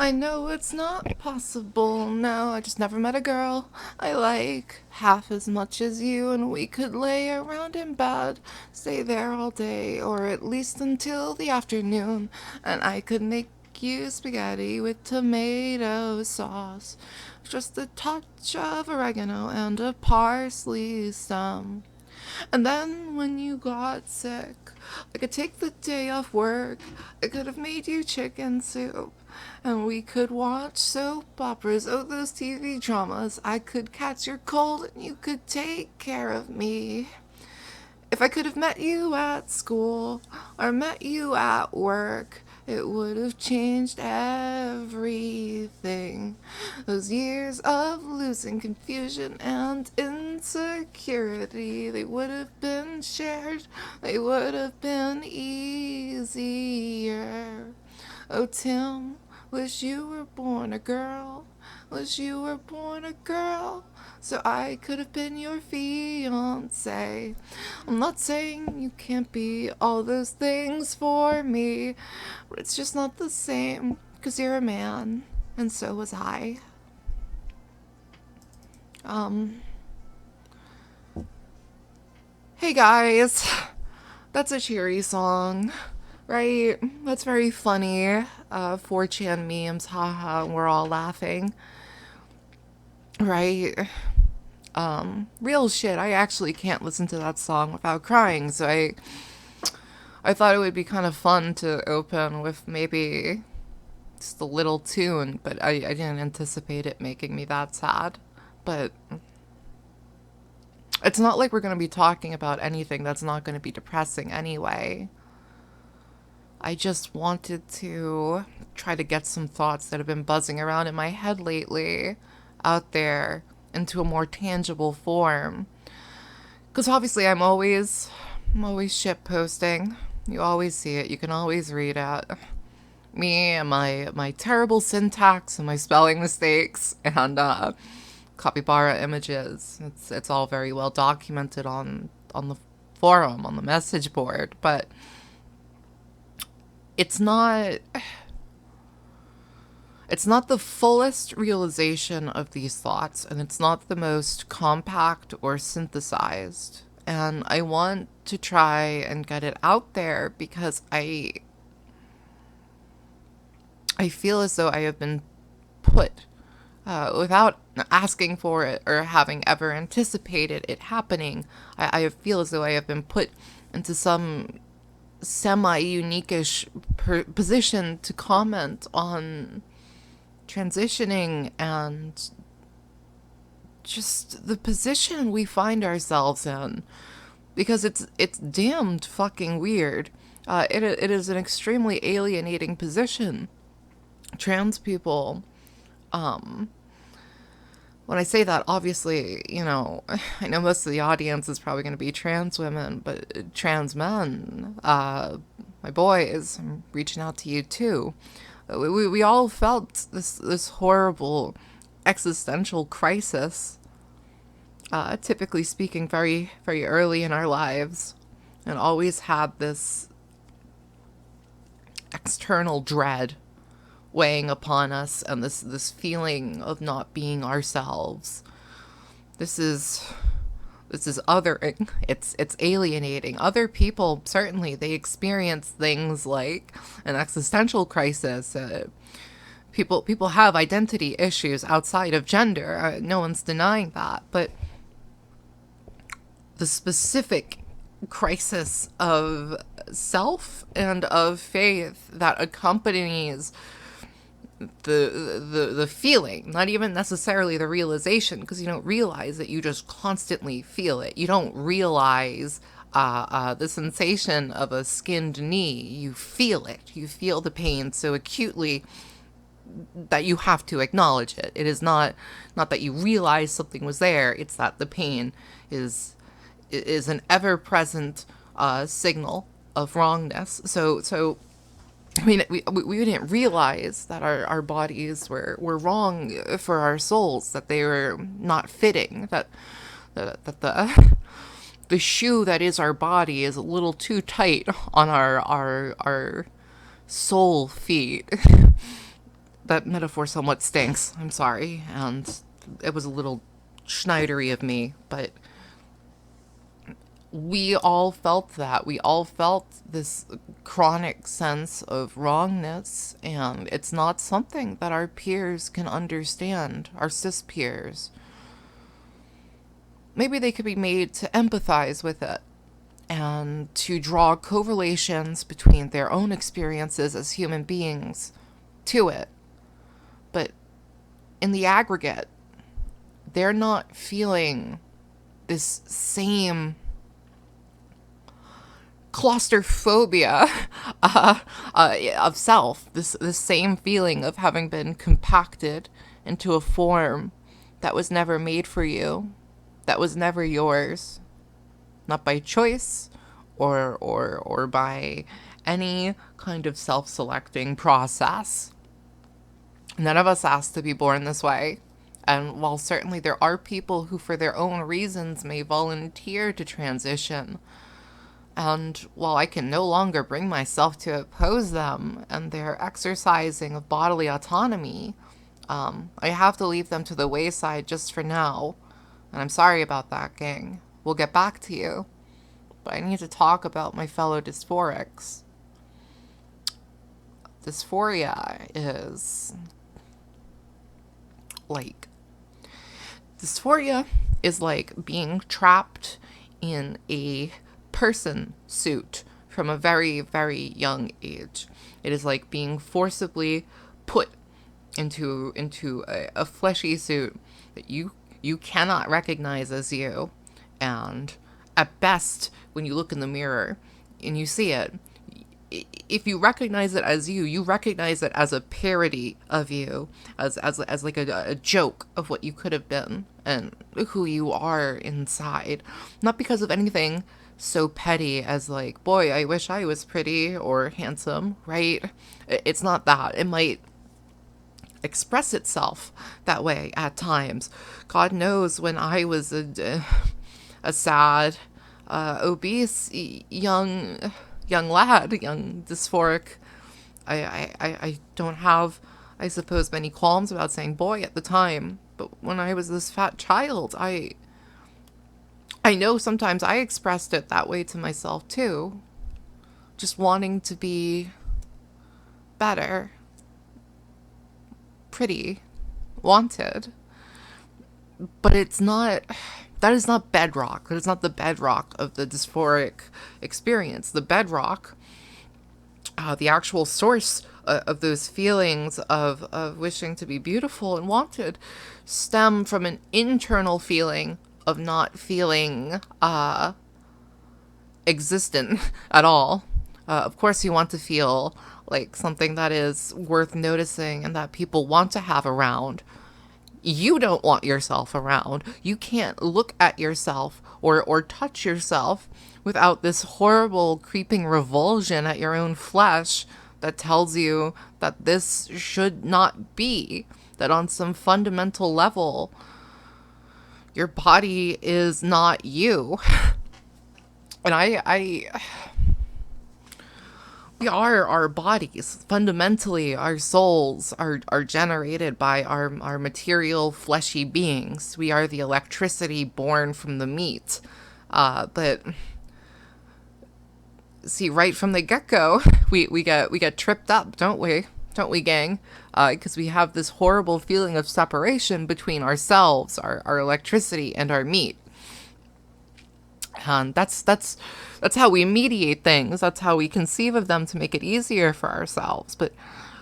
I know it's not possible. No, I just never met a girl I like half as much as you, and we could lay around in bed, stay there all day, or at least until the afternoon, and I could make you spaghetti with tomato sauce. Just a touch of oregano and a parsley stem. And then when you got sick, I could take the day off work. I could have made you chicken soup. And we could watch soap operas, oh, those TV dramas. I could catch your cold and you could take care of me. If I could have met you at school or met you at work, it would have changed everything. Those years of losing confusion and insecurity, they would have been shared, they would have been easier. Oh, Tim, wish you were born a girl, wish you were born a girl, so I could have been your fiance. I'm not saying you can't be all those things for me, but it's just not the same, 'cause you're a man, and so was I. Um, hey guys, that's a cheery song, right? That's very funny. 4chan memes, haha, we're all laughing, right? Real shit, I actually can't listen to that song without crying, so I thought it would be kind of fun to open with maybe just a little tune, but I didn't anticipate it making me that sad. But it's not like we're going to be talking about anything that's not going to be depressing anyway. I just wanted to try to get some thoughts that have been buzzing around in my head lately out there into a more tangible form. Because obviously I'm always shit posting. You always see it. You can always read it. Me and my terrible syntax and my spelling mistakes and capybara images. It's all very well documented on the forum, on the message board, but it's not the fullest realization of these thoughts, and it's not the most compact or synthesized. And I want to try and get it out there because I feel as though I have been put, without asking for it or having ever anticipated it happening, I feel as though I have been put into some semi-unique-ish position to comment on transitioning and just the position we find ourselves in, because it's damned fucking weird. It is an extremely alienating position. Trans people, when I say that, obviously, I know most of the audience is probably going to be trans women, but trans men, my boys, I'm reaching out to you too. We all felt this horrible existential crisis, typically speaking, very, very early in our lives, and always had this external dread weighing upon us, and this feeling of not being ourselves. This is othering. It's alienating. Other people, certainly, they experience things like an existential crisis. People have identity issues outside of gender. No one's denying that. But the specific crisis of self and of faith that accompanies the feeling, not even necessarily the realization, because you don't realize it, you just constantly feel it. You don't realize the sensation of a skinned knee. You feel it. You feel the pain so acutely that you have to acknowledge it. It is not that you realize something was there. It's that the pain is an ever-present signal of wrongness. So I mean, we didn't realize that our bodies were wrong for our souls, that they were not fitting, that the shoe that is our body is a little too tight on our soul feet. that metaphor somewhat stinks. I'm sorry. And it was a little Schneidery of me, but we all felt that. We all felt this chronic sense of wrongness, and it's not something that our peers can understand, our cis peers. Maybe they could be made to empathize with it and to draw correlations between their own experiences as human beings to it. But in the aggregate, they're not feeling this same claustrophobia of self, this same feeling of having been compacted into a form that was never made for you, that was never yours, not by choice or by any kind of self-selecting process. None of us asked to be born this way. And while certainly there are people who for their own reasons may volunteer to transition, and while I can no longer bring myself to oppose them and their exercising of bodily autonomy, I have to leave them to the wayside just for now. And I'm sorry about that, gang. We'll get back to you. But I need to talk about my fellow dysphorics. Dysphoria is like... Dysphoria is like being trapped in a person suit from a very, very young age. It is like being forcibly put into a fleshy suit that you cannot recognize as you. And at best, when you look in the mirror and you see it, if you recognize it as you recognize it as a parody of you, as like a joke of what you could have been and who you are inside. Not because of anything so petty as like, boy, I wish I was pretty or handsome, right? It's not that. It might express itself that way at times. God knows when I was a sad, obese, young lad, young dysphoric, I don't have, I suppose, many qualms about saying boy at the time. But when I was this fat child, I know sometimes I expressed it that way to myself too. Just wanting to be better, pretty, wanted. But it's not, that is not bedrock. That is not the bedrock of the dysphoric experience. The bedrock, the actual source of those feelings of wishing to be beautiful and wanted stem from an internal feeling of not feeling existent at all. Of course, you want to feel like something that is worth noticing and that people want to have around. You don't want yourself around. You can't look at yourself or touch yourself without this horrible creeping revulsion at your own flesh that tells you that this should not be, that on some fundamental level, your body is not you. And we are our bodies. Fundamentally, our souls are generated by our material, fleshy beings. We are the electricity born from the meat. But see, right from the get-go, we get tripped up, don't we? Don't we, gang? Because we have this horrible feeling of separation between ourselves, our electricity, and our meat. And that's how we mediate things. That's how we conceive of them to make it easier for ourselves. But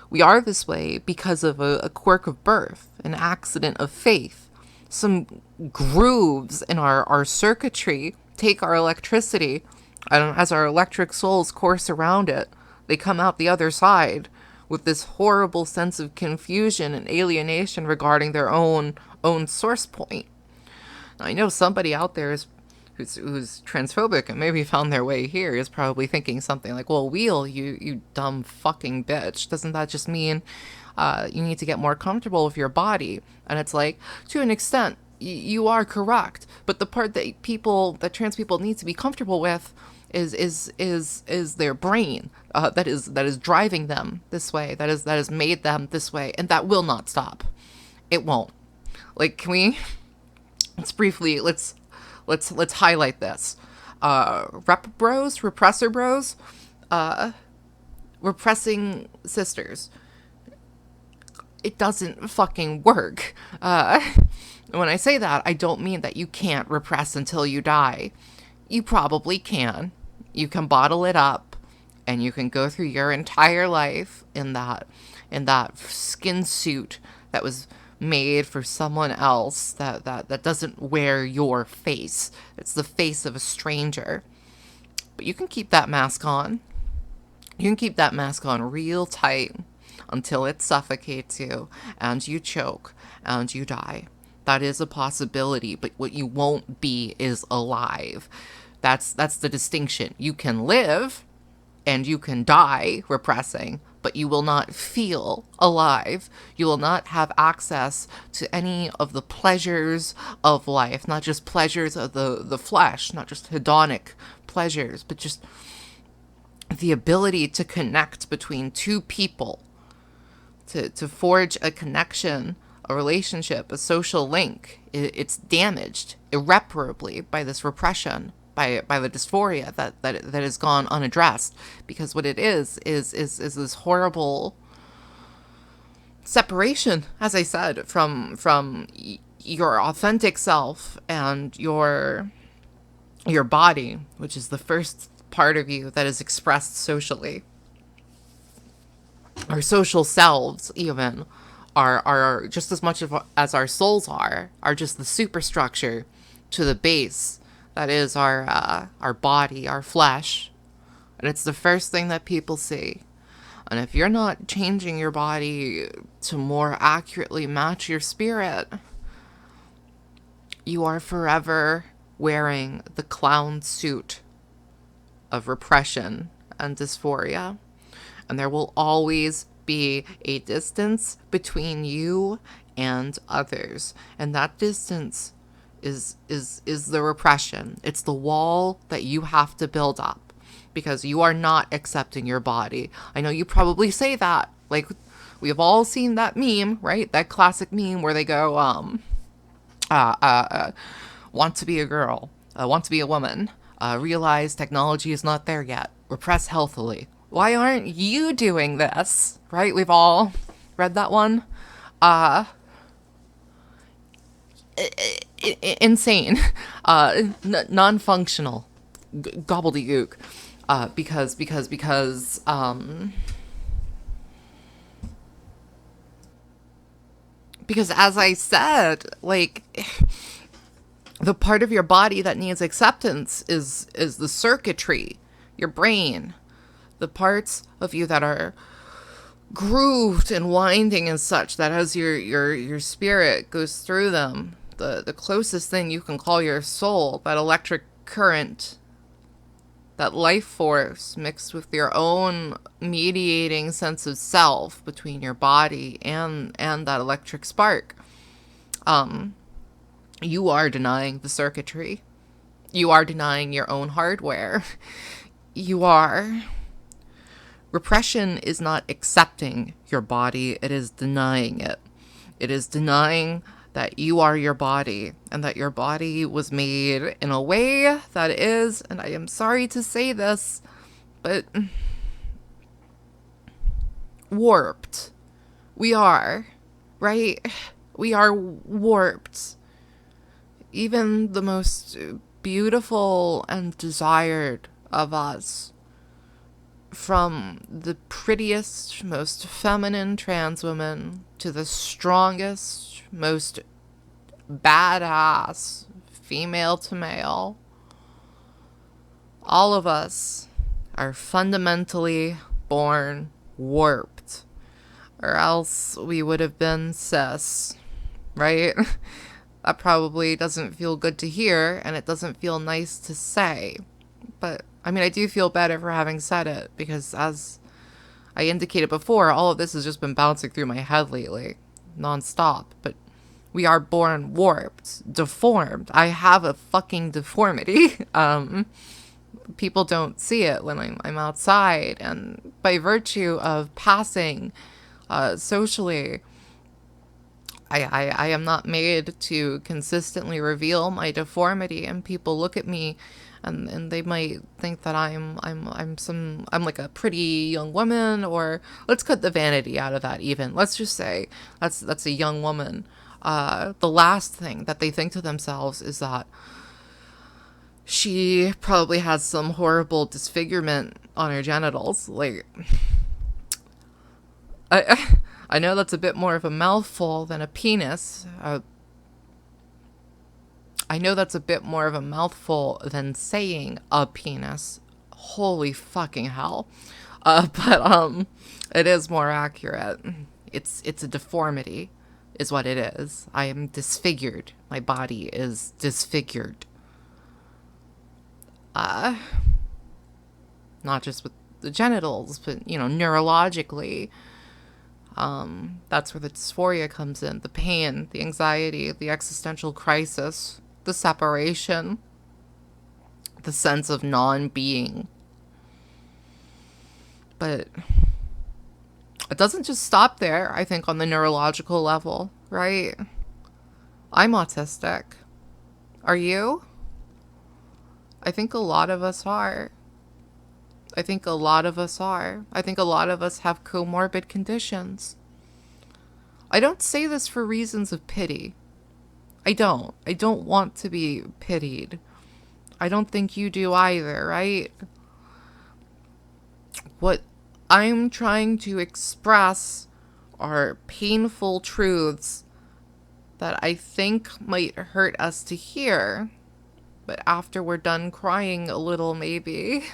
we are this way because of a quirk of birth, an accident of faith. Some grooves in our circuitry take our electricity, and as our electric souls course around it, they come out the other side with this horrible sense of confusion and alienation regarding their own source point. Now, I know somebody out there who's transphobic and maybe found their way here is probably thinking something like, well, Wheel, you dumb fucking bitch. Doesn't that just mean you need to get more comfortable with your body? And it's like, to an extent, you are correct. But the part that trans people need to be comfortable with is their brain that is driving them this way, that has made them this way, and that will not stop. It won't. Like, can we let's highlight this. Repressor bros, repressing sisters. It doesn't fucking work. When I say that, I don't mean that you can't repress until you die. You probably can. You can bottle it up, and you can go through your entire life in that skin suit that was made for someone else, that doesn't wear your face. It's the face of a stranger. But you can keep that mask on. You can keep that mask on real tight until it suffocates you and you choke and you die. That is a possibility, but what you won't be is alive. That's the distinction. You can live and you can die repressing, but you will not feel alive. You will not have access to any of the pleasures of life, not just pleasures of the flesh, not just hedonic pleasures, but just the ability to connect between two people, to forge a connection, a relationship, a social link. It's damaged irreparably by this repression, by the dysphoria that has gone unaddressed. Because what it is this horrible separation, as I said, from your authentic self and your body, which is the first part of you that is expressed socially. Our social selves, even, are just as much as our souls are just the superstructure to the base that is our body, our flesh. And it's the first thing that people see. And if you're not changing your body to more accurately match your spirit, you are forever wearing the clown suit of repression and dysphoria. And there will always be a distance between you and others. And that distance is the repression. It's the wall that you have to build up because you are not accepting your body. I know you probably say that. Like, we have all seen that meme, right? That classic meme where they go, want to be a girl, want to be a woman, realize technology is not there yet, repress healthily. Why aren't you doing this? Right? We've all read that one. Insane. Non-functional. Gobbledygook. Because as I said, like, the part of your body that needs acceptance is the circuitry, your brain, the parts of you that are grooved and winding and such, that as your spirit goes through them, the closest thing you can call your soul, that electric current, that life force mixed with your own mediating sense of self between your body and that electric spark. You are denying the circuitry. You are denying your own hardware. You are. Repression is not accepting your body, it is denying it. It is denying that you are your body, and that your body was made in a way that is, and I am sorry to say this, but warped. We are, right? We are warped. Even the most beautiful and desired of us, from the prettiest, most feminine trans woman to the strongest, most badass female to male, all of us are fundamentally born warped, or else we would have been cis, right? That probably doesn't feel good to hear, and it doesn't feel nice to say. But, I mean, I do feel better for having said it, because as I indicated before, all of this has just been bouncing through my head lately, nonstop. But we are born warped, deformed. I have a fucking deformity. people don't see it when I'm outside. And by virtue of passing socially, I am not made to consistently reveal my deformity, and people look at me and they might think that I'm like a pretty young woman, or let's cut the vanity out of that even. Let's just say that's a young woman. The last thing that they think to themselves is that she probably has some horrible disfigurement on her genitals. Like, I know that's a bit more of a mouthful than a penis. I know that's a bit more of a mouthful than saying a penis. Holy fucking hell. But it is more accurate. It's a deformity, is what it is. I am disfigured. My body is disfigured. Not just with the genitals, but, neurologically. That's where the dysphoria comes in. The pain, the anxiety, the existential crisis, the separation, the sense of non-being. But it doesn't just stop there, I think, on the neurological level, right? I'm autistic. Are you? I think a lot of us are. I think a lot of us have comorbid conditions. I don't say this for reasons of pity. I don't want to be pitied. I don't think you do either, right? What I'm trying to express are painful truths that I think might hurt us to hear. But after we're done crying a little, maybe,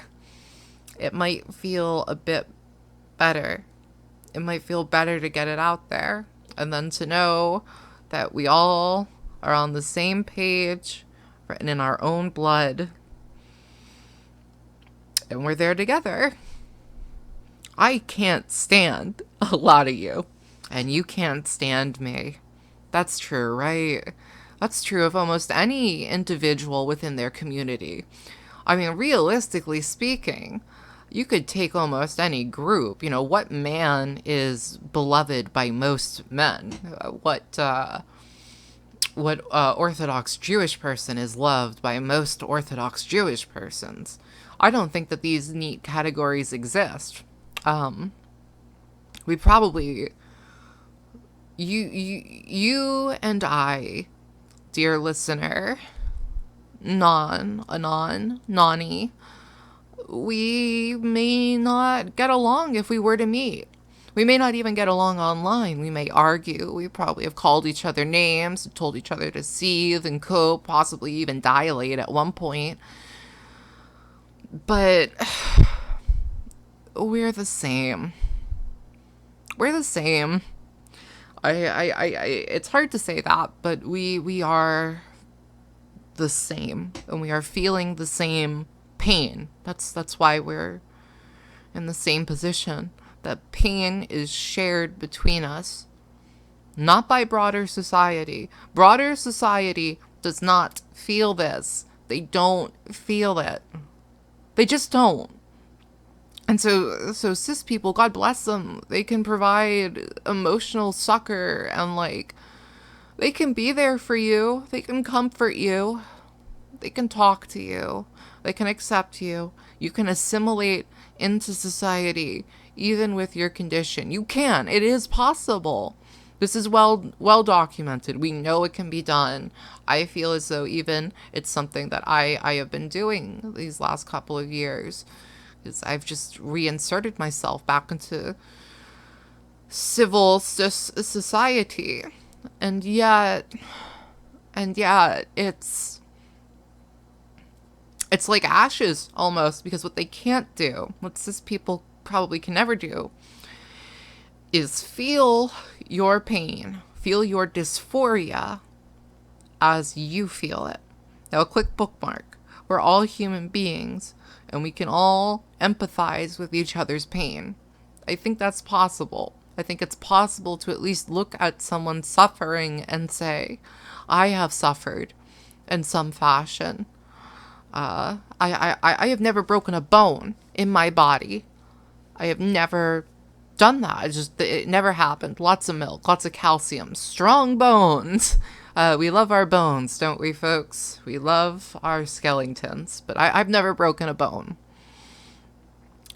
it might feel a bit better. It might feel better to get it out there. And then to know that we all are on the same page, written in our own blood. And we're there together. I can't stand a lot of you. And you can't stand me. That's true, right? That's true of almost any individual within their community. I mean, realistically speaking, you could take almost any group. What man is beloved by most men? What Orthodox Jewish person is loved by most Orthodox Jewish persons? I don't think that these neat categories exist. We probably, you and I, dear listener, Nani, we may not get along if we were to meet. We may not even get along online. We may argue. We probably have called each other names, told each other to seethe and cope, possibly even dilate at one point. But we're the same. We're the same. It's hard to say that, but we are the same, and we are feeling the same pain. That's why we're in the same position. That pain is shared between us, not by broader society. Broader society does not feel this. They don't feel it. They just don't. And so cis people, God bless them, they can provide emotional succor, and they can be there for you. They can comfort you. They can talk to you. They can accept you. You can assimilate into society, even with your condition. You can. It is possible. This is well documented. We know it can be done. I feel as though even it's something that I have been doing these last couple of years. Because I've just reinserted myself back into civil society. And yet it's like ashes almost, because what they can't do, what cis people probably can never do, is feel your pain, feel your dysphoria as you feel it. Now, a quick bookmark. We're all human beings, and we can all empathize with each other's pain. I think that's possible. I think it's possible to at least look at someone suffering and say, I have suffered in some fashion. I have never broken a bone in my body. I have never done that. It never happened. Lots of milk, lots of calcium, strong bones. We love our bones, don't we, folks? We love our skeletons. But I've never broken a bone.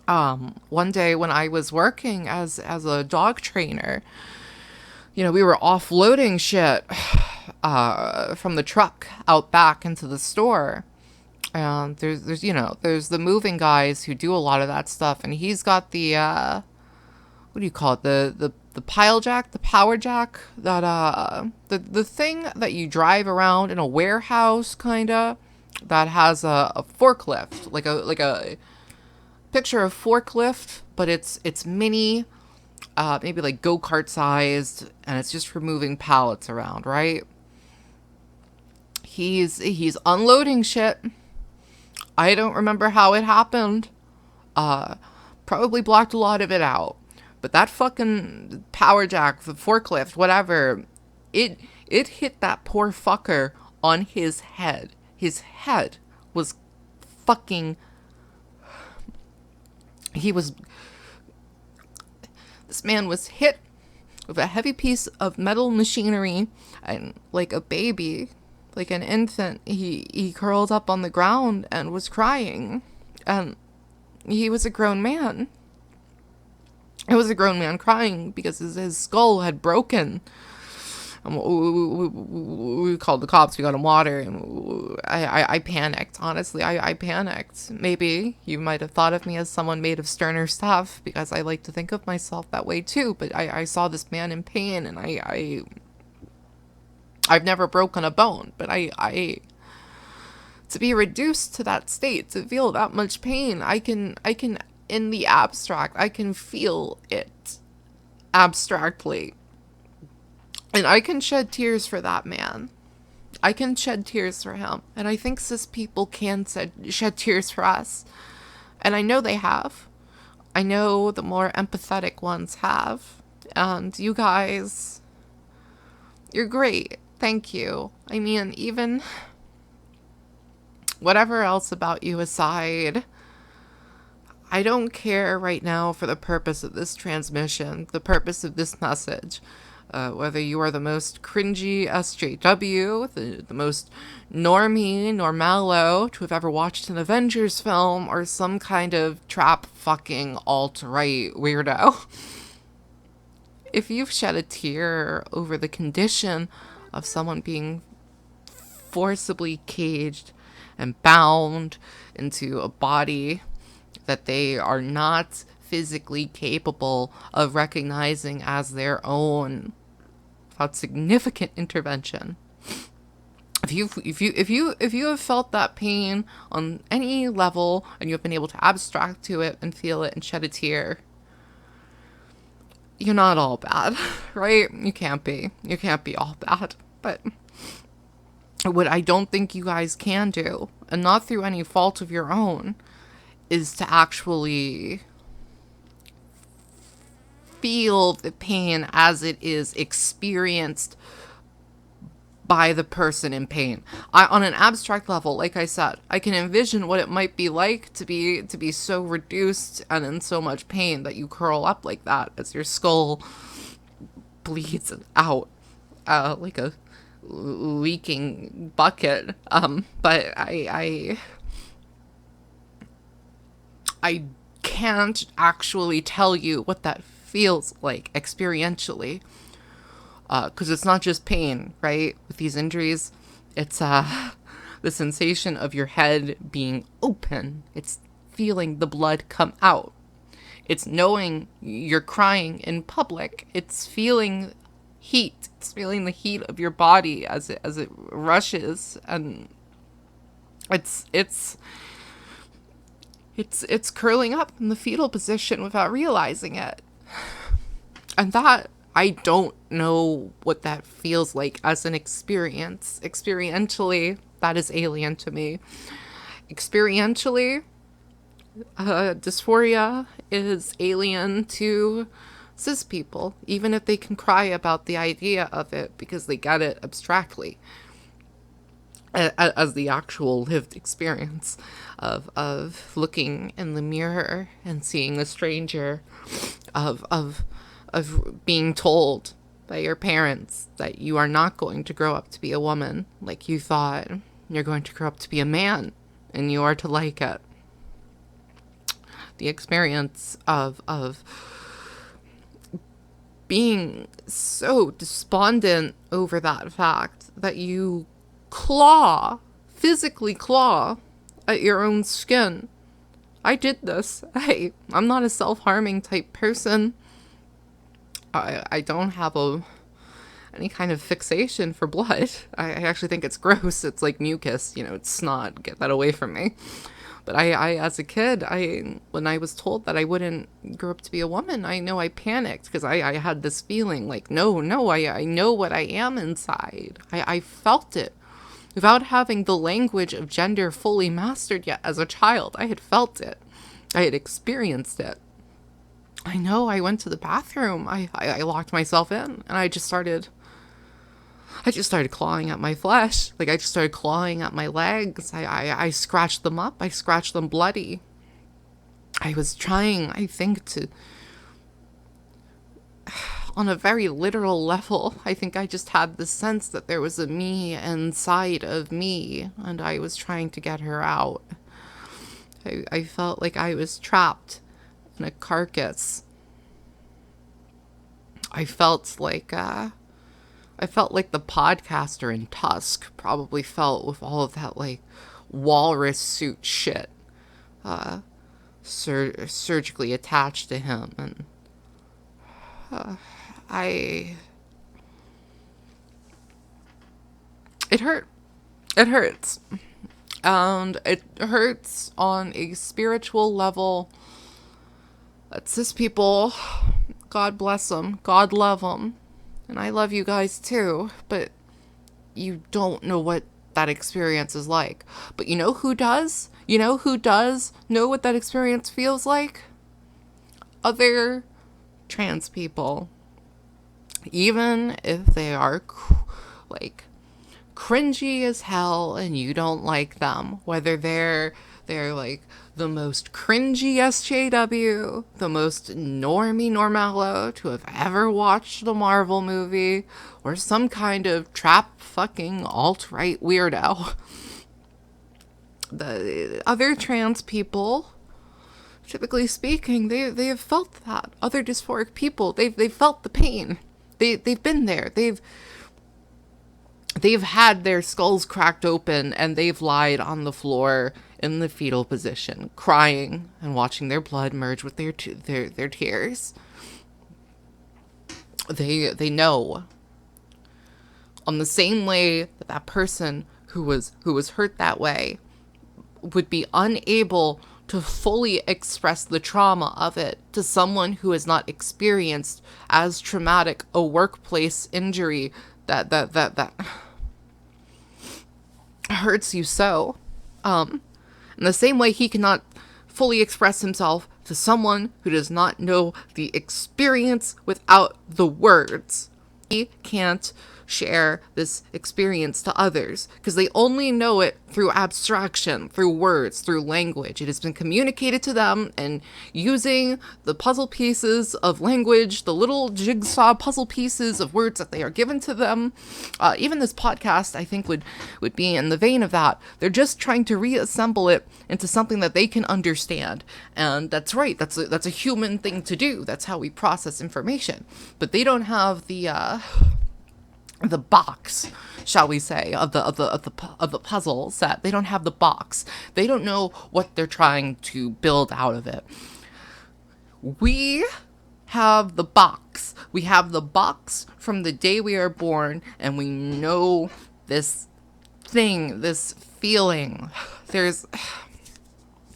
One day when I was working as a dog trainer, we were offloading shit from the truck out back into the store. And there's the moving guys who do a lot of that stuff, and he's got the what do you call it, the pile jack, the power jack, that the thing that you drive around in a warehouse, kinda, that has a forklift, like a picture of forklift, but it's mini, maybe like go-kart sized, and it's just for moving pallets around, right? He's unloading shit. I don't remember how it happened. Probably blocked a lot of it out. But that fucking power jack, the forklift, whatever, it hit that poor fucker on his head. His head was fucking... This man was hit with a heavy piece of metal machinery, and like a baby, like an infant, he curled up on the ground and was crying. And he was a grown man. It was a grown man crying because his skull had broken. And we called the cops. We got him water, and I panicked. Honestly, I panicked. Maybe you might have thought of me as someone made of sterner stuff, because I like to think of myself that way too. But I saw this man in pain, and I've never broken a bone, but I to be reduced to that state, to feel that much pain, I can in the abstract, I can feel it abstractly. And I can shed tears for that man. I can shed tears for him. And I think cis people can shed tears for us. And I know they have. I know the more empathetic ones have. And you guys, you're great. Thank you. I mean, even whatever else about you aside, I don't care right now for the purpose of this transmission, the purpose of this message. Whether you are the most cringy SJW, the most normie, normallo to have ever watched an Avengers film, or some kind of trap fucking alt-right weirdo. If you've shed a tear over the condition of someone being forcibly caged and bound into a body that they are not physically capable of recognizing as their own without significant intervention, if you have felt that pain on any level, and you have been able to abstract to it and feel it and shed a tear, you're not all bad, right? You can't be all bad. But what I don't think you guys can do, and not through any fault of your own, is to actually feel the pain as it is experienced by the person in pain. On an abstract level, like I said, I can envision what it might be like to be so reduced and in so much pain that you curl up like that as your skull bleeds out like a leaking bucket. But I can't actually tell you what that feels like experientially, because it's not just pain, right? With these injuries, it's the sensation of your head being open. It's feeling the blood come out. It's knowing you're crying in public. It's feeling heat. It's feeling the heat of your body as it rushes, and it's curling up in the fetal position without realizing it. And that, I don't know what that feels like as an experience. Experientially, that is alien to me. Experientially, dysphoria is alien to cis people, even if they can cry about the idea of it because they get it abstractly. as the actual lived experience of looking in the mirror and seeing a stranger, of being told by your parents that you are not going to grow up to be a woman like you thought. You're going to grow up to be a man, and you are to like it. The experience of being so despondent over that fact that you physically claw at your own skin. I did this. I'm not a self-harming type person. I don't have any kind of fixation for blood. I actually think it's gross. It's like mucus, it's snot. Get that away from me. But I as a kid, when I was told that I wouldn't grow up to be a woman, I know I panicked because I had this feeling like, no, I know what I am inside. I felt it. Without having the language of gender fully mastered yet as a child, I had felt it. I had experienced it. I know I went to the bathroom. I locked myself in, and I just started clawing at my flesh. Like, I just started clawing at my legs. I scratched them up. I scratched them bloody. I was trying, I think, to, on a very literal level, I think I just had the sense that there was a me inside of me, and I was trying to get her out. I felt like I was trapped in a carcass. I felt like the podcaster in Tusk probably felt with all of that, like, walrus suit shit surgically attached to him. And it hurt. It hurts. And it hurts on a spiritual level. That cis people, God bless them, God love them, and I love you guys too, but you don't know what that experience is like. But you know who does? You know who does know what that experience feels like? Other trans people. Even if they are, like, cringy as hell and you don't like them, whether they're like the most cringy SJW, the most normie normallo to have ever watched a Marvel movie, or some kind of trap fucking alt-right weirdo. The other trans people, typically speaking, they have felt that. Other dysphoric people, they've felt the pain. They've been there. They've had their skulls cracked open, and they've lied on the floor in the fetal position, crying and watching their blood merge with their tears. They know. On the same way that that person who was hurt that way would be unable to fully express the trauma of it to someone who has not experienced as traumatic a workplace injury that hurts you so. In the same way he cannot fully express himself to someone who does not know the experience without the words. He can't share this experience to others because they only know it through abstraction, through words, through language. It has been communicated to them, and using the puzzle pieces of language, the little jigsaw puzzle pieces of words that they are given to them. Even this podcast, I think, would be in the vein of that. They're just trying to reassemble it into something that they can understand. And that's right. That's a human thing to do. That's how we process information. But they don't have the box, shall we say, of the puzzle set. They don't have the box. They don't know what they're trying to build out of it. We have the box. We have the box from the day we are born, and we know this thing, this feeling. There's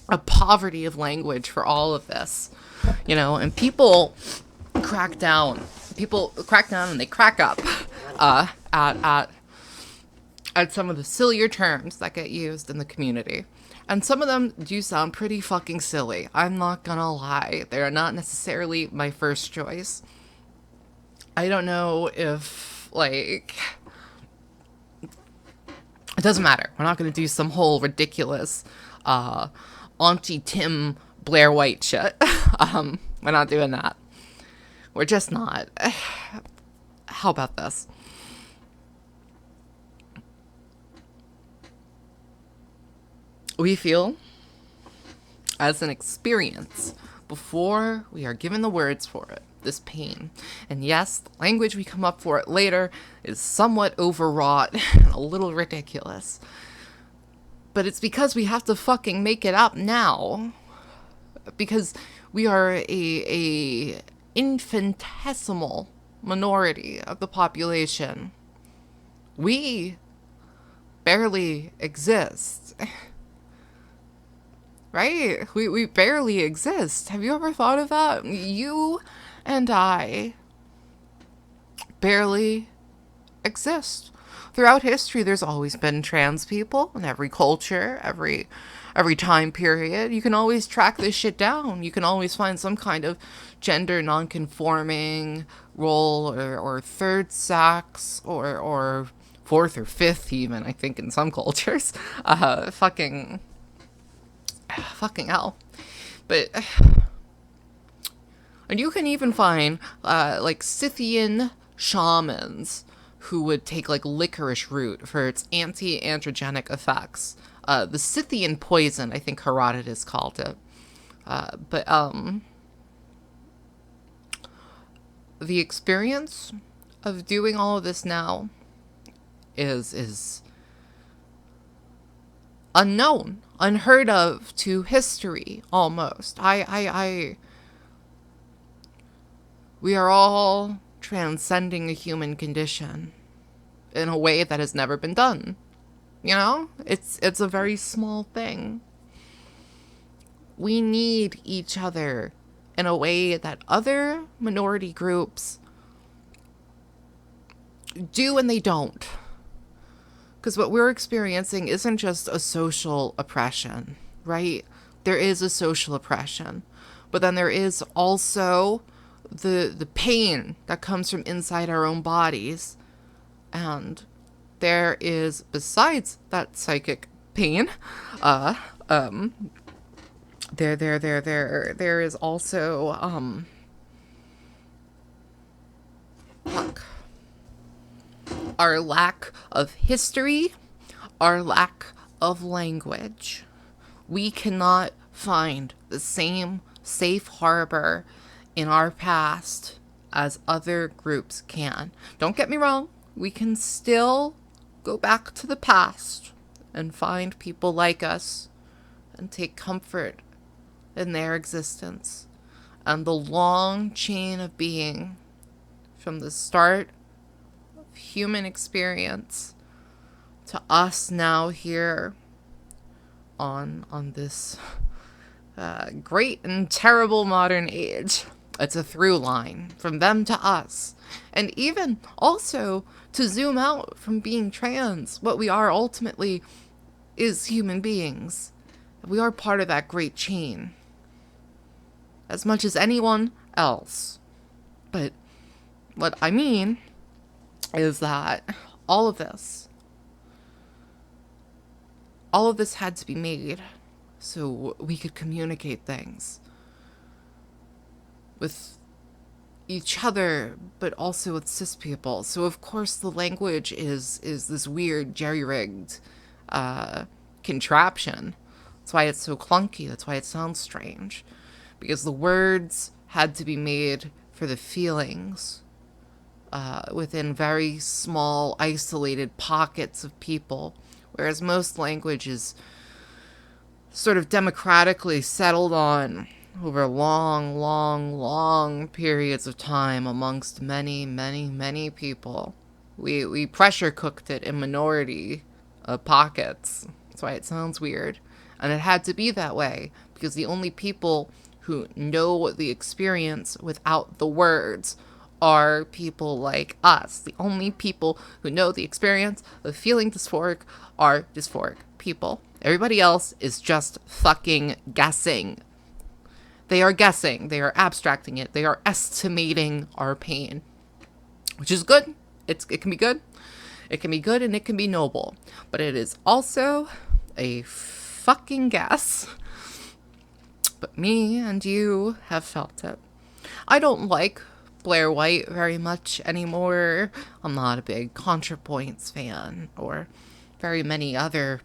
a poverty of language for all of this, and people crack down. People crack down and they crack up at some of the sillier terms that get used in the community. And some of them do sound pretty fucking silly. I'm not gonna lie. They're not necessarily my first choice. I don't know if, It doesn't matter. We're not going to do some whole ridiculous Auntie Tim Blair White shit. We're not doing that. We're just not. How about this? We feel as an experience before we are given the words for it, this pain. And yes, the language we come up for it later is somewhat overwrought and a little ridiculous. But it's because we have to fucking make it up now. Because we are a infinitesimal minority of the population. We barely exist. Right? We barely exist. Have you ever thought of that? You and I barely exist. Throughout history, there's always been trans people in every culture, every time period. You can always track this shit down. You can always find some kind of gender nonconforming role or third sex or fourth or fifth even, I think, in some cultures. Fucking hell. But and you can even find like Scythian shamans who would take like licorice root for its anti-androgenic effects. The Scythian poison, I think Herodotus called it. But the experience of doing all of this now is unknown, unheard of to history almost. We are all transcending a human condition in a way that has never been done. You know? It's a very small thing. We need each other in a way that other minority groups do and they don't. Because what we're experiencing isn't just a social oppression, right? There is a social oppression. But then there is also the pain that comes from inside our own bodies. And there is, besides that psychic pain, there is also, our lack of history, our lack of language. We cannot find the same safe harbor in our past as other groups can. Don't get me wrong, we can still go back to the past and find people like us and take comfort in their existence and the long chain of being from the start of human experience to us now here on this great and terrible modern age. It's a through line from them to us. And even also to zoom out from being trans, what we are ultimately is human beings. We are part of that great chain as much as anyone else. But what I mean is that all of this had to be made so we could communicate things with each other, but also with cis people. So of course the language is this weird jerry-rigged contraption. That's why it's so clunky. That's why it sounds strange. Because the words had to be made for the feelings within very small, isolated pockets of people. Whereas most language is sort of democratically settled on over long periods of time amongst many people. We pressure cooked it in minority pockets. That's why it sounds weird. And it had to be that way because the only people who know the experience without the words are people like us. The only people who know the experience of feeling dysphoric are dysphoric people. Everybody else is just fucking guessing. They are guessing. They are abstracting it. They are estimating our pain, which is good. It can be good. It can be good and it can be noble, but it is also a fucking gas. But me and you have felt it. I don't like Blair White very much anymore. I'm not a big ContraPoints fan or very many other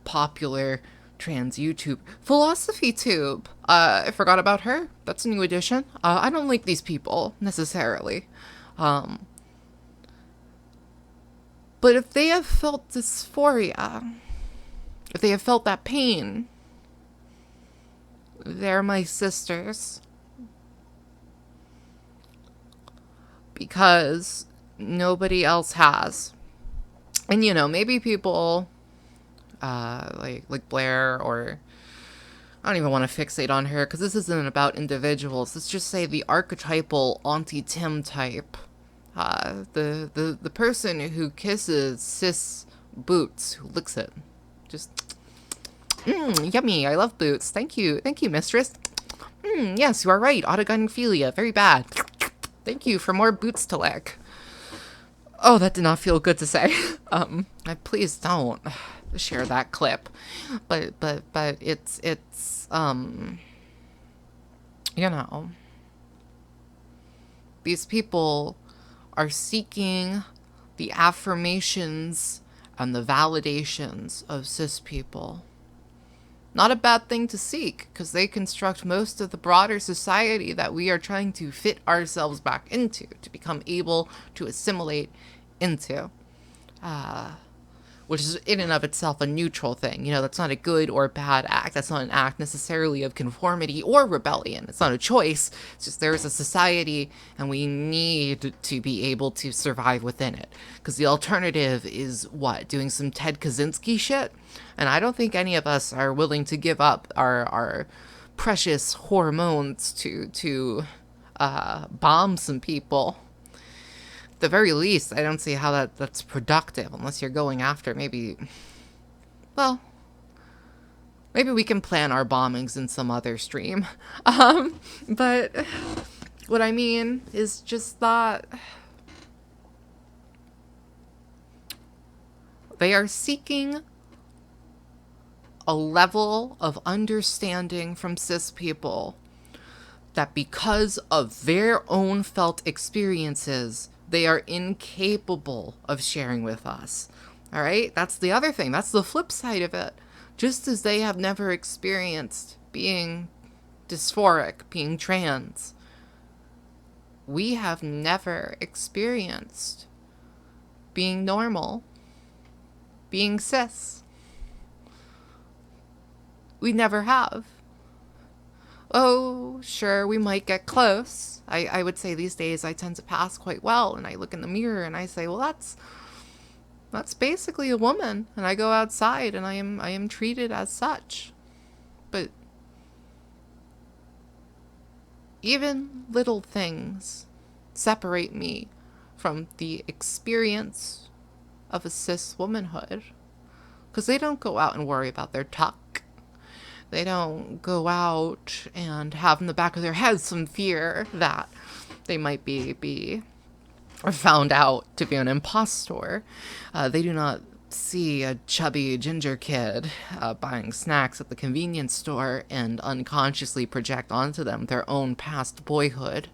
popular trans YouTube. Philosophy Tube. I forgot about her. That's a new addition. I don't like these people necessarily. But if they have felt dysphoria, if they have felt that pain, they're my sisters. Because nobody else has. And maybe people like Blair, or I don't even want to fixate on her because this isn't about individuals. Let's just say the archetypal Auntie Tim type. The person who kisses cis boots, who licks it. Just, yummy, I love boots. Thank you, mistress. Yes, you are right, autogynephilia, very bad. Thank you for more boots to lick. Oh, that did not feel good to say. Please don't share that clip. But it's these people are seeking the affirmations and the validations of cis people. Not a bad thing to seek, because they construct most of the broader society that we are trying to fit ourselves back into, to become able to assimilate into. Which is in and of itself a neutral thing. That's not a good or bad act. That's not an act necessarily of conformity or rebellion. It's not a choice. It's just there is a society and we need to be able to survive within it. Because the alternative is what? Doing some Ted Kaczynski shit? And I don't think any of us are willing to give up our precious hormones to bomb some people. At the very least, I don't see how that's productive unless you're going after maybe we can plan our bombings in some other stream. But what I mean is just that they are seeking a level of understanding from cis people that because of their own felt experiences, they are incapable of sharing with us. All right? That's the other thing. That's the flip side of it. Just as they have never experienced being dysphoric, being trans, we have never experienced being normal, being cis. We never have. Oh, sure, we might get close. I would say these days I tend to pass quite well, and I look in the mirror and I say, well, that's basically a woman, and I go outside and I am treated as such. But even little things separate me from the experience of a cis womanhood, because they don't go out and worry about their tuck. They don't go out and have in the back of their head some fear that they might be found out to be an impostor. They do not see a chubby ginger kid buying snacks at the convenience store and unconsciously project onto them their own past boyhood.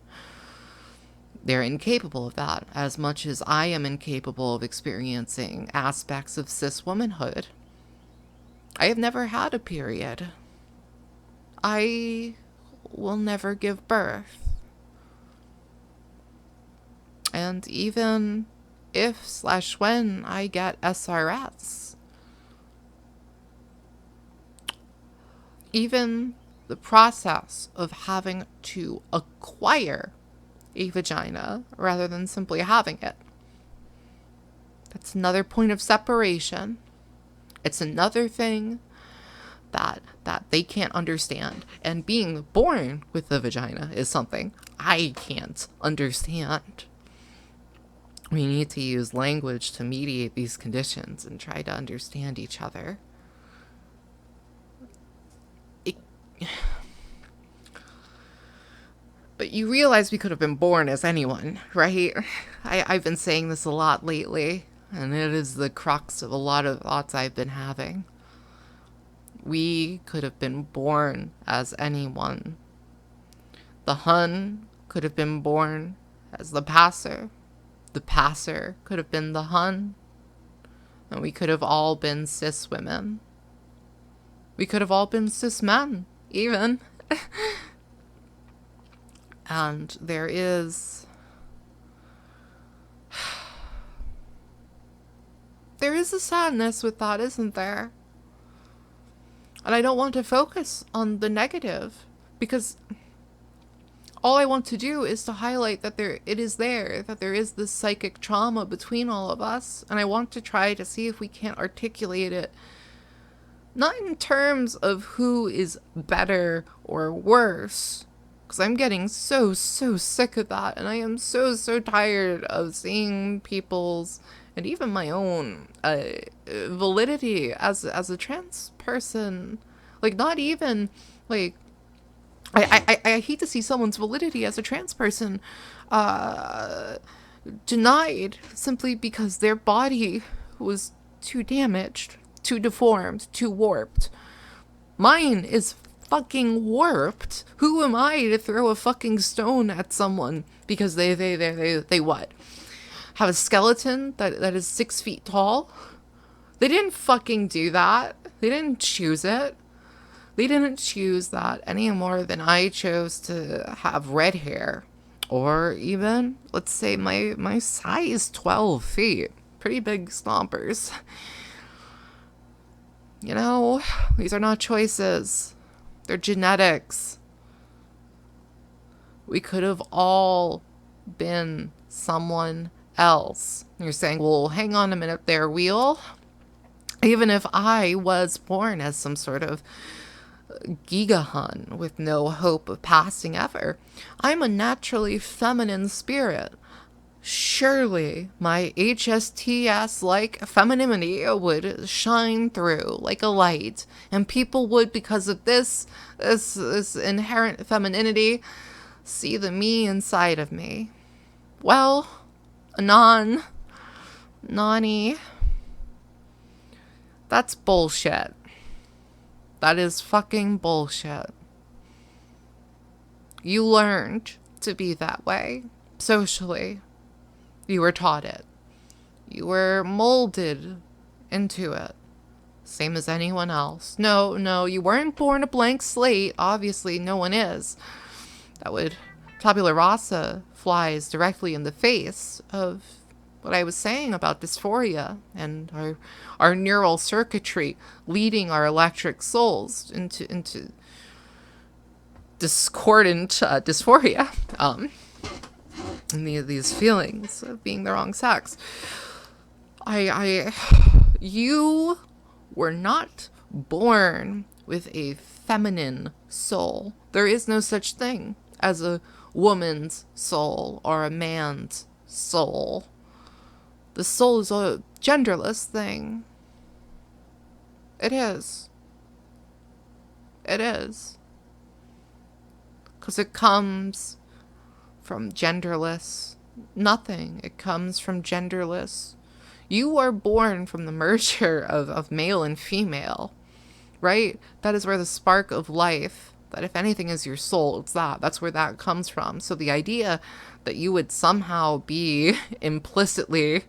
They're incapable of that, as much as I am incapable of experiencing aspects of cis womanhood. I have never had a period. I will never give birth. And even if/when I get SRS, even the process of having to acquire a vagina rather than simply having it, that's another point of separation. It's another thing that they can't understand. And being born with a vagina is something I can't understand. We need to use language to mediate these conditions and try to understand each other. But you realize we could have been born as anyone, right? I've been saying this a lot lately. And it is the crux of a lot of thoughts I've been having. We could have been born as anyone. The Hun could have been born as the passer. The passer could have been the Hun. And we could have all been cis women. We could have all been cis men, even. And there is a sadness with that, isn't there? And I don't want to focus on the negative, because all I want to do is to highlight that there is this psychic trauma between all of us, and I want to try to see if we can't articulate it, not in terms of who is better or worse, because I'm getting so sick of that, and I am so tired of seeing people's, and even my own, validity as a trans person. Like, not even, like, I hate to see someone's validity as a trans person denied simply because their body was too damaged, too deformed, too warped. Mine is fucking warped. Who am I to throw a fucking stone at someone because they what? Have a skeleton that is 6 feet tall? They didn't fucking do that. They didn't choose it. They didn't choose that any more than I chose to have red hair. Or even, let's say, my size 12 feet. Pretty big stompers. You know, these are not choices. They're genetics. We could have all been someone else. You're saying, well, hang on a minute there, Wheel. Even if I was born as some sort of gigahun with no hope of passing ever, I'm a naturally feminine spirit. Surely my HSTS-like femininity would shine through like a light, and people would, because of this inherent femininity, see the me inside of me. Well, Nani, that's bullshit. That is fucking bullshit. You learned to be that way, socially. You were taught it. You were molded into it. Same as anyone else. No, you weren't born a blank slate. Obviously, no one is. That would tabula rasa flies directly in the face of what I was saying about dysphoria and our neural circuitry leading our electric souls into discordant dysphoria. And these feelings of being the wrong sex. You were not born with a feminine soul. There is no such thing as a woman's soul or a man's soul. The soul is a genderless thing. It is. It is. Because it comes from genderless nothing. It comes from genderless. You are born from the merger of male and female, right? That is where the spark of life, that if anything is your soul, it's that. That's where that comes from. So the idea that you would somehow be implicitly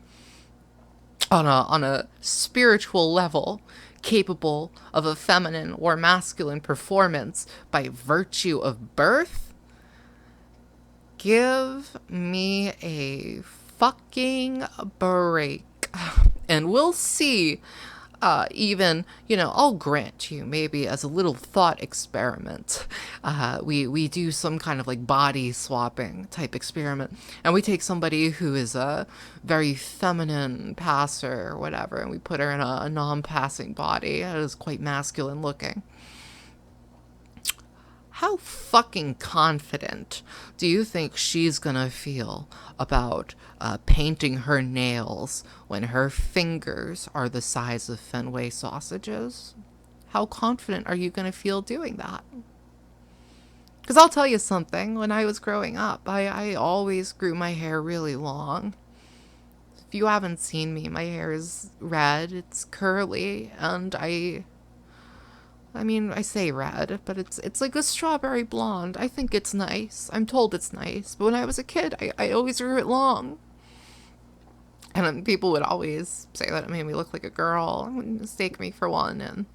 on a spiritual level capable of a feminine or masculine performance by virtue of birth, give me a fucking break. And we'll see, even, I'll grant you, maybe as a little thought experiment, we do some kind of like body swapping type experiment, and we take somebody who is a very feminine passer or whatever, and we put her in a non-passing body that is quite masculine looking. How fucking confident do you think she's gonna feel about painting her nails when her fingers are the size of Fenway sausages? How confident are you gonna feel doing that? Because I'll tell you something, when I was growing up, I always grew my hair really long. If you haven't seen me, my hair is red, it's curly, and I mean, I say red, but it's like a strawberry blonde. I think it's nice. I'm told it's nice. But when I was a kid, I always grew it long. And then people would always say that it made me look like a girl and would mistake me for one. And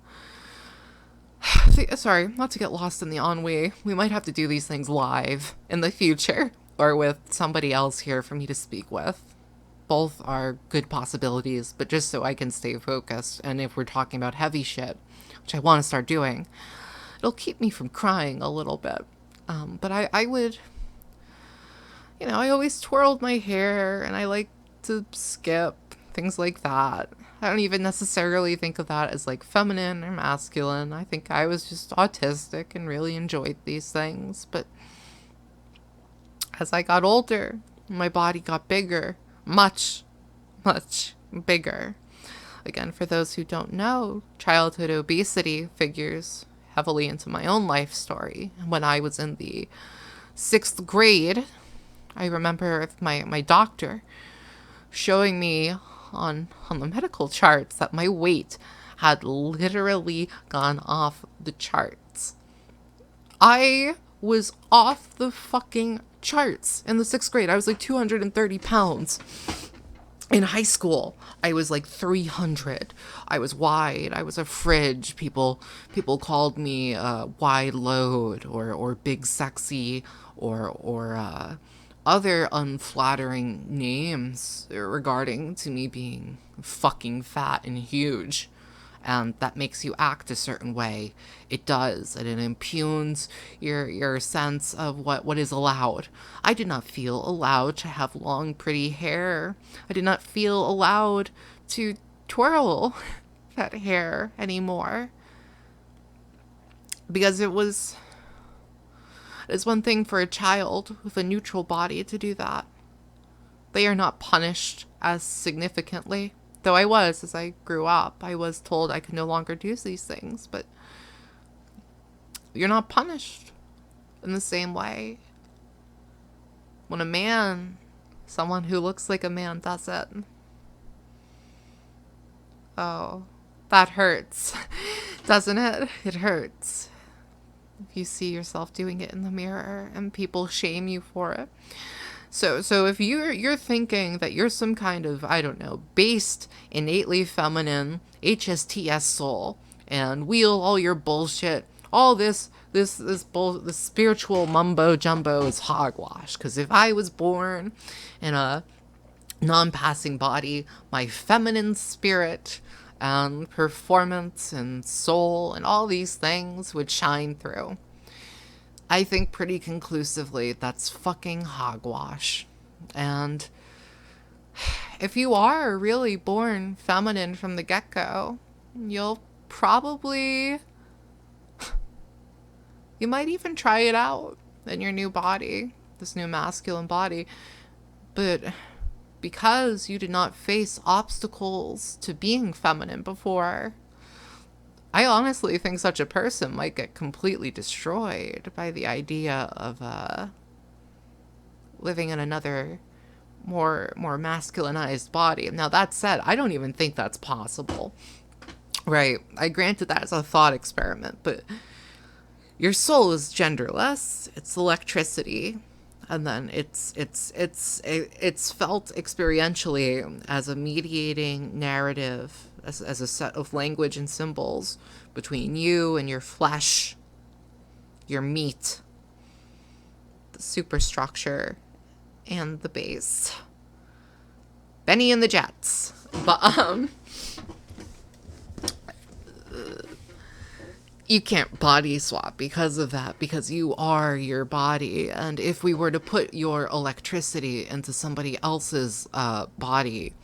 sorry, not to get lost in the ennui. We might have to do these things live in the future or with somebody else here for me to speak with. Both are good possibilities, but just so I can stay focused. And if we're talking about heavy shit, which I want to start doing, it'll keep me from crying a little bit. But I would, I always twirled my hair and I like to skip, things like that. I don't even necessarily think of that as like feminine or masculine. I think I was just autistic and really enjoyed these things. But as I got older, my body got bigger, much, much bigger. Again, for those who don't know, childhood obesity figures heavily into my own life story. When I was in the 6th grade, I remember my doctor showing me on the medical charts that my weight had literally gone off the charts. I was off the fucking charts in the 6th grade. I was like 230 pounds. In high school, I was like 300. I was wide. I was a fridge. People called me wide load or big sexy or other unflattering names regarding to me being fucking fat and huge. And that makes you act a certain way. It does, and it impugns your sense of what is allowed. I did not feel allowed to have long, pretty hair. I did not feel allowed to twirl that hair anymore. Because it's one thing for a child with a neutral body to do that. They are not punished as significantly. Though I was, as I grew up, I was told I could no longer do these things, but you're not punished in the same way. When a man, someone who looks like a man, does it, oh, that hurts, doesn't it? It hurts. If you see yourself doing it in the mirror and people shame you for it. So if you're thinking that you're some kind of, I don't know, based, innately feminine, HSTS soul, and wheel all your bullshit, all this spiritual mumbo jumbo is hogwash. Because if I was born in a non-passing body, my feminine spirit and performance and soul and all these things would shine through. I think pretty conclusively that's fucking hogwash. And if you are really born feminine from the get-go, you'll probably, you might even try it out in your new body, this new masculine body. But because you did not face obstacles to being feminine before, I honestly think such a person might get completely destroyed by the idea of living in another more masculinized body. Now, that said, I don't even think that's possible. Right? I granted that as a thought experiment, but your soul is genderless. It's electricity. And then it's felt experientially as a mediating narrative, as a set of language and symbols between you and your flesh, your meat, the superstructure, and the base. Benny and the Jets. But you can't body swap because of that, because you are your body. And if we were to put your electricity into somebody else's body,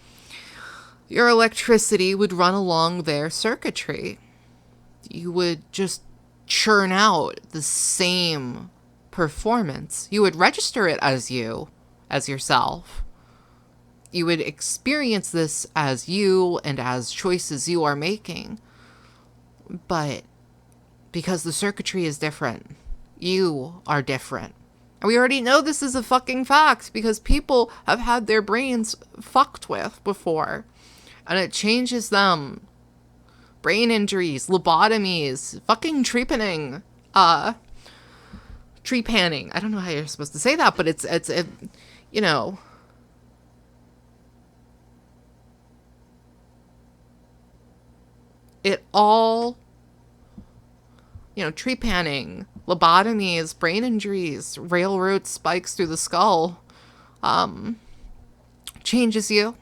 your electricity would run along their circuitry. You would just churn out the same performance. You would register it as you, as yourself. You would experience this as you and as choices you are making. But because the circuitry is different, you are different. And we already know this is a fucking fact because people have had their brains fucked with before. And it changes them. Brain injuries, lobotomies, fucking trepanning, trepanning. I don't know how you're supposed to say that, but it's you know, it all, trepanning, lobotomies, brain injuries, railroad spikes through the skull, changes you.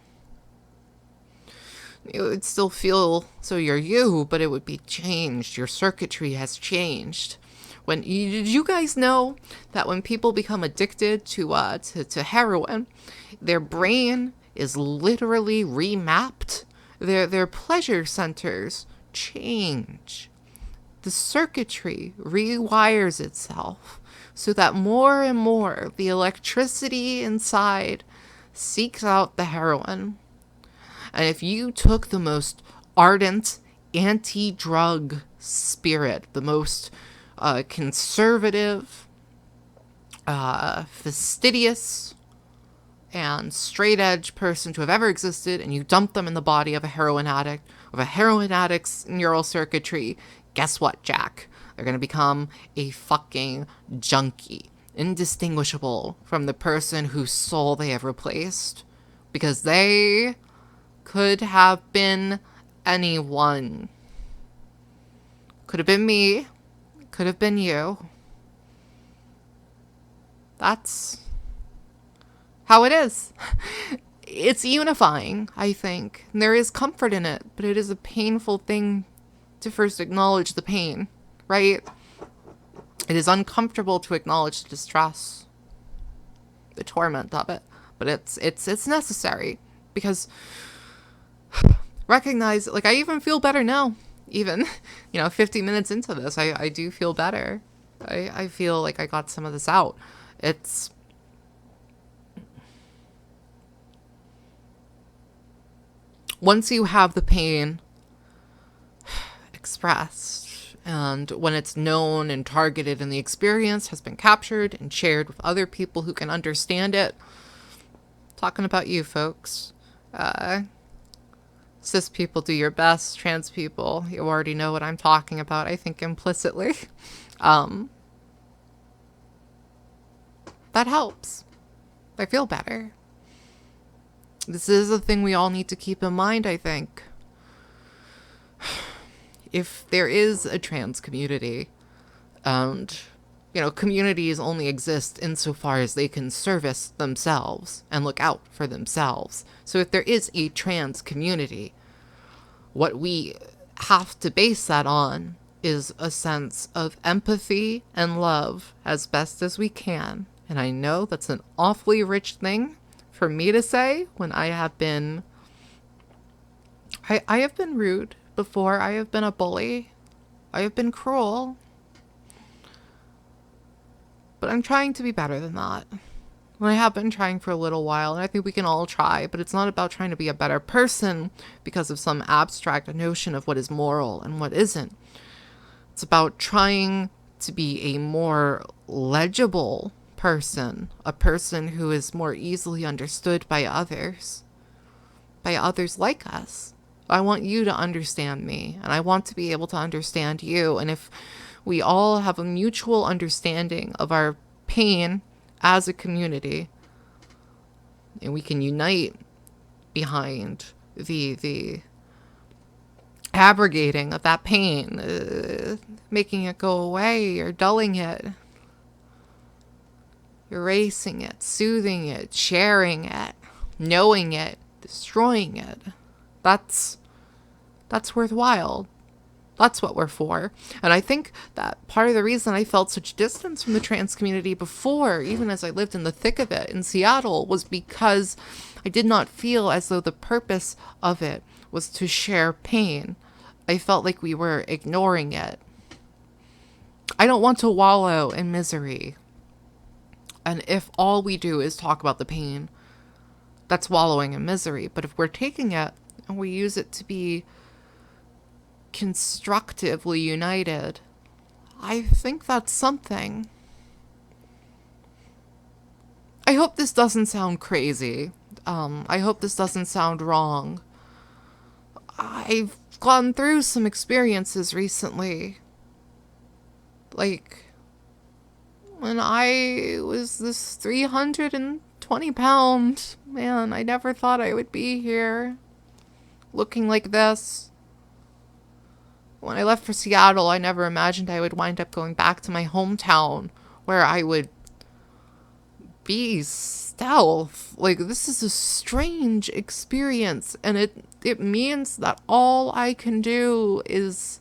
It would still feel so you're you, but it would be changed. Your circuitry has changed. Did you guys know that when people become addicted to heroin, their brain is literally remapped? Their pleasure centers change. The circuitry rewires itself so that more and more the electricity inside seeks out the heroin. And if you took the most ardent anti-drug spirit, the most conservative, fastidious, and straight-edge person to have ever existed, and you dump them in the body of a heroin addict, of a heroin addict's neural circuitry, guess what, Jack? They're going to become a fucking junkie, indistinguishable from the person whose soul they have replaced. Because they could have been anyone. Could have been me. Could have been you. That's how it is. It's unifying, I think. And there is comfort in it, but it is a painful thing to first acknowledge the pain, right? It is uncomfortable to acknowledge the distress, the torment of it, but it's necessary because recognize, like, I even feel better now, even, 50 minutes into this, I do feel better. I feel like I got some of this out. It's once you have the pain expressed, and when it's known and targeted and the experience has been captured and shared with other people who can understand it, talking about you folks, cis people, do your best. Trans people, you already know what I'm talking about, I think implicitly. That helps. I feel better. This is a thing we all need to keep in mind, I think. If there is a trans community, and, communities only exist insofar as they can service themselves and look out for themselves. So if there is a trans community, what we have to base that on is a sense of empathy and love as best as we can. And I know that's an awfully rich thing for me to say when I have been rude before. I have been a bully. I have been cruel. But I'm trying to be better than that. And I have been trying for a little while, and I think we can all try, but it's not about trying to be a better person because of some abstract notion of what is moral and what isn't. It's about trying to be a more legible person, a person who is more easily understood by others like us. I want you to understand me, and I want to be able to understand you. And if we all have a mutual understanding of our pain as a community, and we can unite behind the abrogating of that pain, making it go away or dulling it, erasing it, soothing it, sharing it, knowing it, destroying it, that's worthwhile. That's what we're for. And I think that part of the reason I felt such distance from the trans community before, even as I lived in the thick of it in Seattle, was because I did not feel as though the purpose of it was to share pain. I felt like we were ignoring it. I don't want to wallow in misery. And if all we do is talk about the pain, that's wallowing in misery. But if we're taking it and we use it to be constructively united, I think that's something. I hope this doesn't sound crazy. I hope this doesn't sound wrong. I've gone through some experiences recently. Like, when I was this 320-pound man, I never thought I would be here, looking like this. When I left for Seattle, I never imagined I would wind up going back to my hometown, where I would be stealth. Like, this is a strange experience, and it means that all I can do is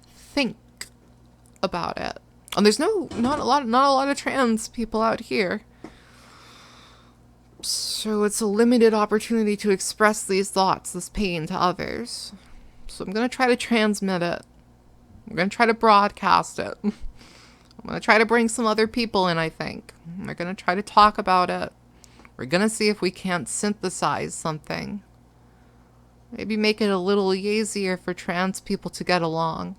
think about it. And there's not a lot of trans people out here. So it's a limited opportunity to express these thoughts, this pain to others. So I'm going to try to transmit it. I'm going to try to broadcast it. I'm going to try to bring some other people in, I think. We're going to try to talk about it. We're going to see if we can't synthesize something. Maybe make it a little easier for trans people to get along.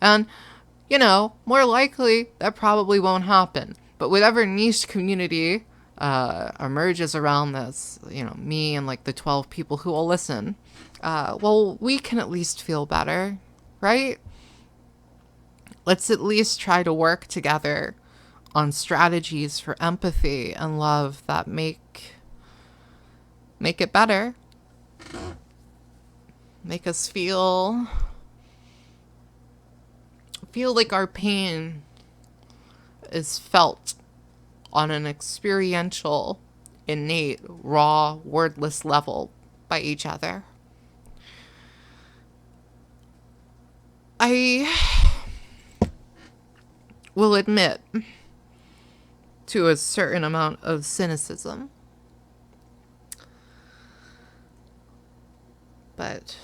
And, you know, more likely that probably won't happen. But whatever niche community emerges around this, you know, me and like the 12 people who will listen, well, we can at least feel better, right? Let's at least try to work together on strategies for empathy and love that make it better. Make us feel like our pain is felt on an experiential, innate, raw, wordless level by each other. I will admit to a certain amount of cynicism. But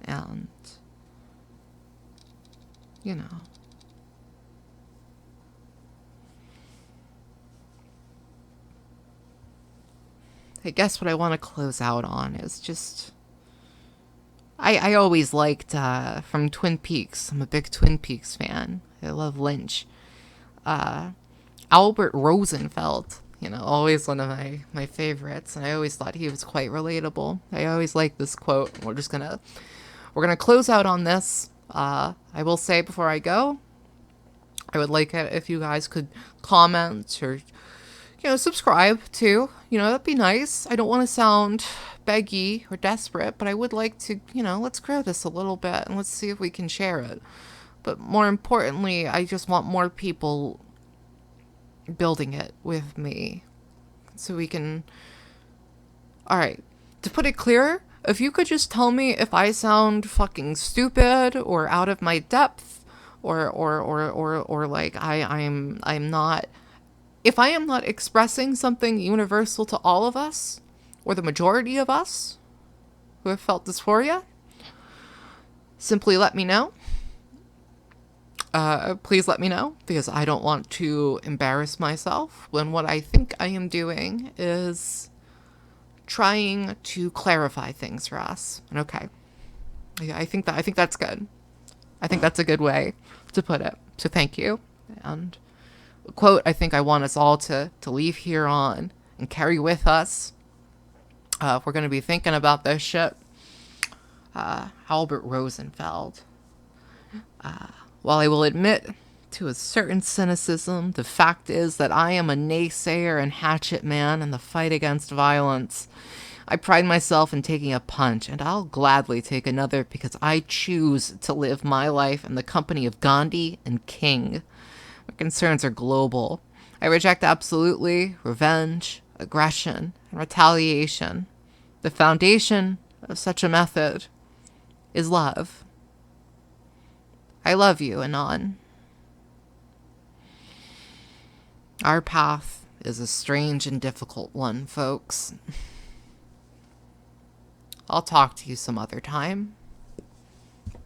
and you know, I guess what I want to close out on is just I always liked from Twin Peaks. I'm a big Twin Peaks fan. I love Lynch. Albert Rosenfeld, you know, always one of my favorites, and I always thought he was quite relatable. I always liked this quote. We're gonna close out on this. I will say before I go, I would like it if you guys could comment or, you know, subscribe too. You know, that'd be nice. I don't want to sound beggy or desperate, but I would like to, you know, let's grow this a little bit and let's see if we can share it. But more importantly, I just want more people building it with me so we can. All right, to put it clearer, if you could just tell me if I sound fucking stupid or out of my depth or like I'm not, if I am not expressing something universal to all of us or the majority of us who have felt dysphoria, simply let me know. Please let me know, because I don't want to embarrass myself when what I think I am doing is trying to clarify things for us. And okay, I think that's good. I think that's a good way to put it. So thank you. And a quote I think I want us all to leave here on and carry with us, if we're going to be thinking about this shit. Albert Rosenfeld. While I will admit to a certain cynicism, the fact is that I am a naysayer and hatchet man in the fight against violence. I pride myself in taking a punch, and I'll gladly take another because I choose to live my life in the company of Gandhi and King. My concerns are global. I reject absolutely revenge, aggression, and retaliation. The foundation of such a method is love. I love you, Anon. Our path is a strange and difficult one, folks. I'll talk to you some other time.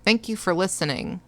Thank you for listening.